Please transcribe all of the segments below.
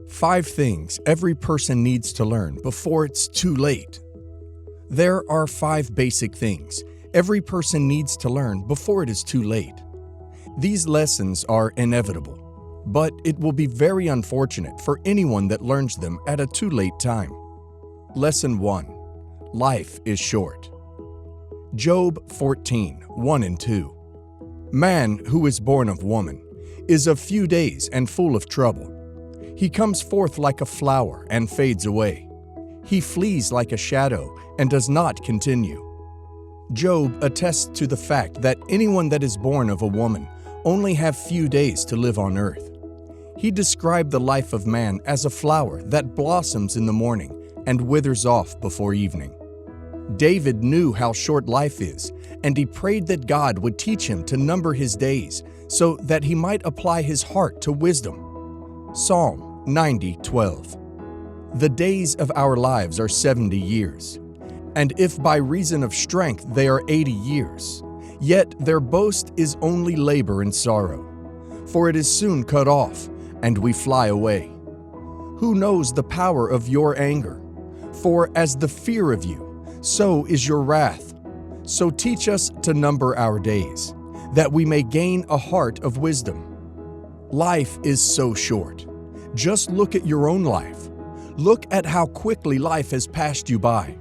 5 things every person needs to learn before it's too late. There are 5 basic things every person needs to learn before it is too late. These lessons are inevitable, but it will be very unfortunate for anyone that learns them at a too late time. Lesson 1. Life is short. Job 14:1 and 2. Man who is born of woman is of few days and full of trouble. He comes forth like a flower and fades away. He flees like a shadow and does not continue. Job attests to the fact that anyone that is born of a woman only have few days to live on earth. He described the life of man as a flower that blossoms in the morning and withers off before evening. David knew how short life is, and he prayed that God would teach him to number his days so that he might apply his heart to wisdom. Psalm 90:12. The days of our lives are 70 years, and if by reason of strength they are 80 years, yet their boast is only labor and sorrow. For it is soon cut off, and we fly away. Who knows the power of your anger? For as the fear of you, so is your wrath. So teach us to number our days, that we may gain a heart of wisdom. Life is so short. Just look at your own life. Look at how quickly life has passed you by.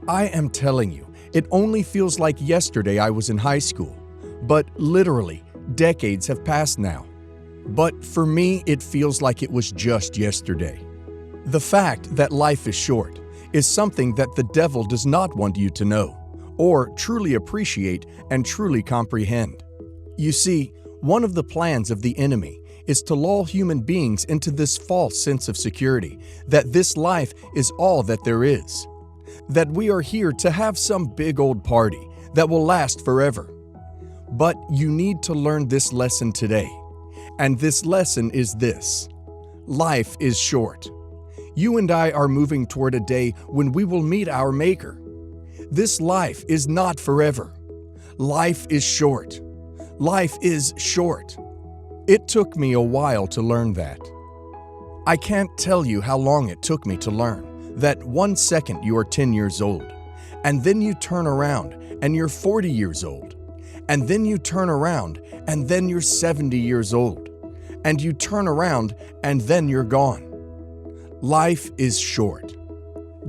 I am telling you, it only feels like yesterday I was in high school, but literally, decades have passed now. But for me, it feels like it was just yesterday. The fact that life is short is something that the devil does not want you to know, or truly appreciate and truly comprehend. You see, one of the plans of the enemy is to lull human beings into this false sense of security, that this life is all that there is, that we are here to have some big old party that will last forever. But you need to learn this lesson today, and this lesson is this: life is short. You and I are moving toward a day when we will meet our Maker. This life is not forever. Life is short. Life is short. It took me a while to learn that. I can't tell you how long it took me to learn that 1 second you are 10 years old, and then you turn around and you're 40 years old, and then you turn around and then you're 70 years old, and you turn around and then you're gone. Life is short.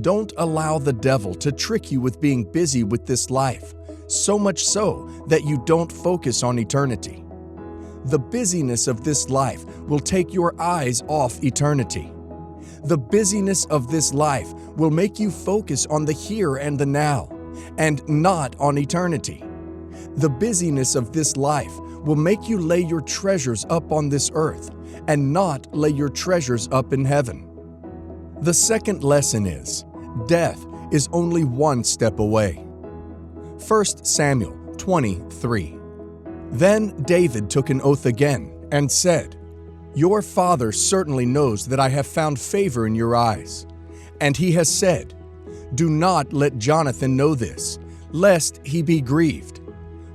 Don't allow the devil to trick you with being busy with this life, so much so that you don't focus on eternity. The busyness of this life will take your eyes off eternity. The busyness of this life will make you focus on the here and the now, and not on eternity. The busyness of this life will make you lay your treasures up on this earth, and not lay your treasures up in heaven. The second lesson is, death is only 1 step away. 1 Samuel 20:3. Then David took an oath again and said, "Your father certainly knows that I have found favor in your eyes. And he has said, 'Do not let Jonathan know this, lest he be grieved.'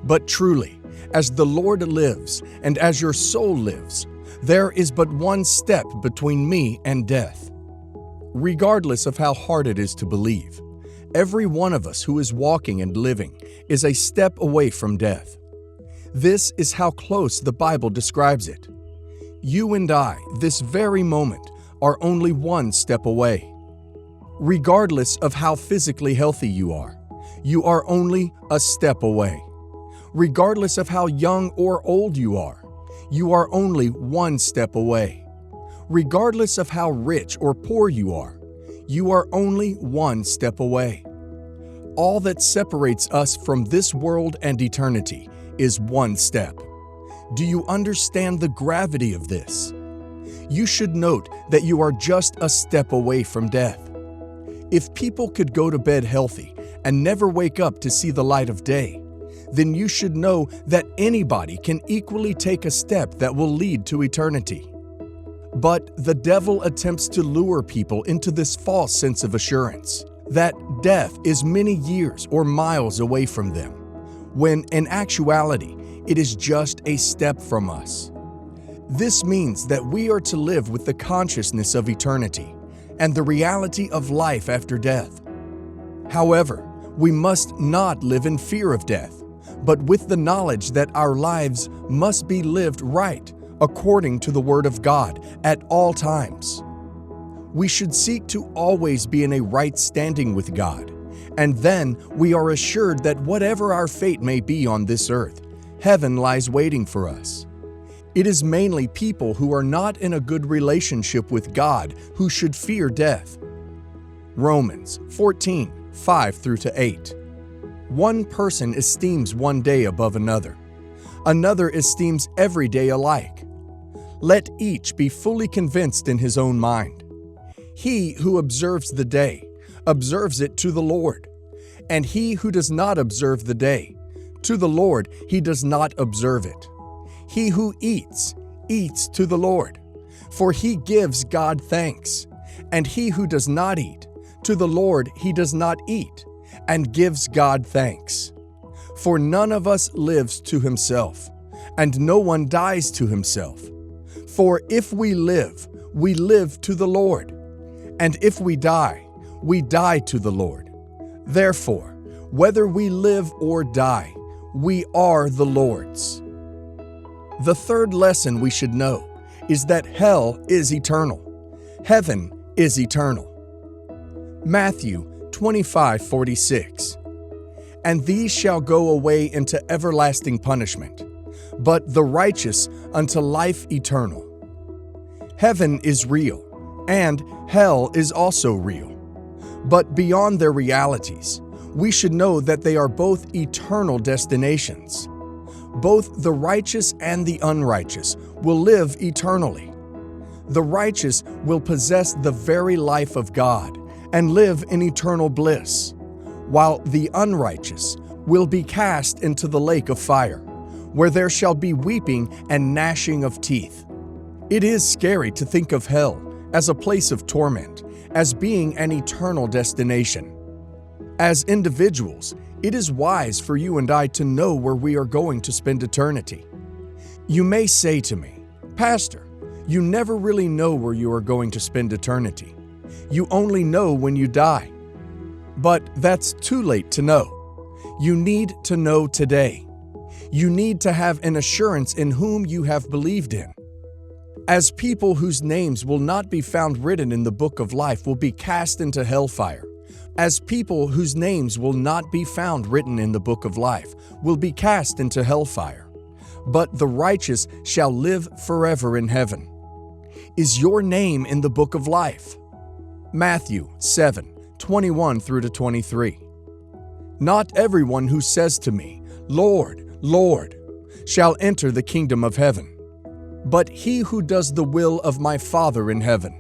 But truly, as the Lord lives and as your soul lives, there is but 1 step between me and death." Regardless of how hard it is to believe, every one of us who is walking and living is a step away from death. This is how close the Bible describes it. You and I, this very moment, are only 1 step away. Regardless of how physically healthy you are only a step away. Regardless of how young or old you are only 1 step away. Regardless of how rich or poor you are only 1 step away. All that separates us from this world and eternity is 1 step. Do you understand the gravity of this? You should note that you are just a step away from death. If people could go to bed healthy and never wake up to see the light of day, then you should know that anybody can equally take a step that will lead to eternity. But the devil attempts to lure people into this false sense of assurance that death is many years or miles away from them, when in actuality, it is just a step from us. This means that we are to live with the consciousness of eternity and the reality of life after death. However, we must not live in fear of death, but with the knowledge that our lives must be lived right according to the Word of God at all times. We should seek to always be in a right standing with God, and then we are assured that whatever our fate may be on this earth, heaven lies waiting for us. It is mainly people who are not in a good relationship with God who should fear death. Romans 14:5-8. One person esteems one day above another. Another esteems every day alike. Let each be fully convinced in his own mind. He who observes the day, observes it to the Lord. And he who does not observe the day, to the Lord he does not observe it. He who eats, eats to the Lord, for he gives God thanks. And he who does not eat, to the Lord he does not eat, and gives God thanks. For none of us lives to himself, and no one dies to himself. For if we live to the Lord, and if we die to the Lord. Therefore, whether we live or die, we are the Lord's. The third lesson we should know is that hell is eternal. Heaven is eternal. Matthew 25:46. And these shall go away into everlasting punishment, but the righteous unto life eternal. Heaven is real, and hell is also real. But beyond their realities, we should know that they are both eternal destinations. Both the righteous and the unrighteous will live eternally. The righteous will possess the very life of God and live in eternal bliss, while the unrighteous will be cast into the lake of fire, where there shall be weeping and gnashing of teeth. It is scary to think of hell as a place of torment, as being an eternal destination. As individuals, it is wise for you and I to know where we are going to spend eternity. You may say to me, "Pastor, you never really know where you are going to spend eternity. You only know when you die." But that's too late to know. You need to know today. You need to have an assurance in whom you have believed in. As people whose names will not be found written in the book of life will be cast into hellfire, as people whose names will not be found written in the book of life will be cast into hellfire, but the righteous shall live forever in heaven. Is your name in the book of life? Matthew 7:21-23. Not everyone who says to me, "Lord, Lord," shall enter the kingdom of heaven, but he who does the will of my Father in heaven.